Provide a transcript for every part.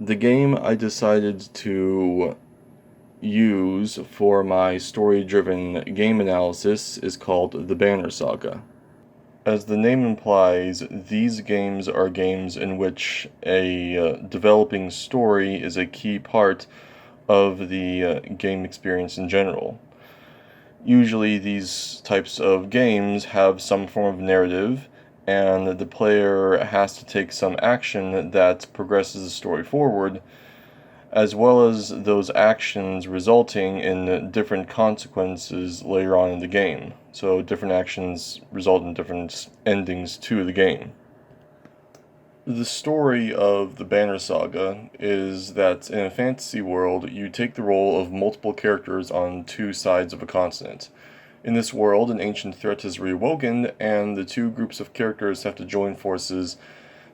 The game I decided to use for my story-driven game analysis is called the Banner Saga. As the name implies, these games are games in which a developing story is a key part of the game experience in general. Usually these types of games have some form of narrative, and the player has to take some action that progresses the story forward, as well as those actions resulting in different consequences later on in the game. So different actions result in different endings to the game. The story of the Banner Saga is that in a fantasy world, you take the role of multiple characters on two sides of a continent. In this world, an ancient threat has reawoken, and the two groups of characters have to join forces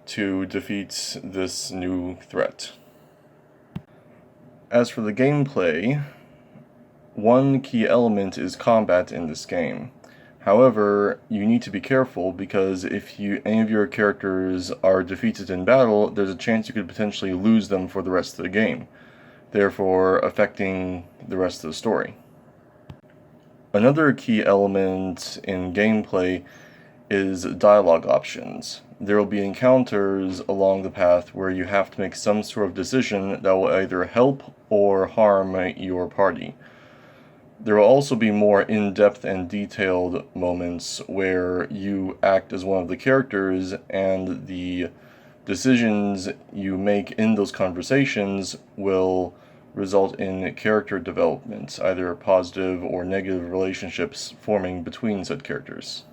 to defeat this new threat. As for the gameplay, one key element is combat in this game. However, you need to be careful because if any of your characters are defeated in battle, there's a chance you could potentially lose them for the rest of the game, therefore affecting the rest of the story. Another key element in gameplay is dialogue options. There will be encounters along the path where you have to make some sort of decision that will either help or harm your party. There will also be more in-depth and detailed moments where you act as one of the characters, and the decisions you make in those conversations will result in character development, either positive or negative relationships forming between said characters.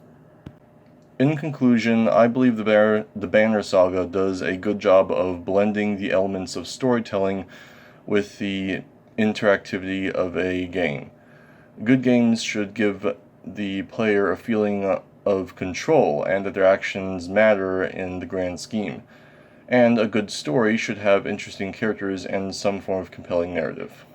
In conclusion, I believe the Banner Saga does a good job of blending the elements of storytelling with the interactivity of a game. Good games should give the player a feeling of control and that their actions matter in the grand scheme. And a good story should have interesting characters and some form of compelling narrative.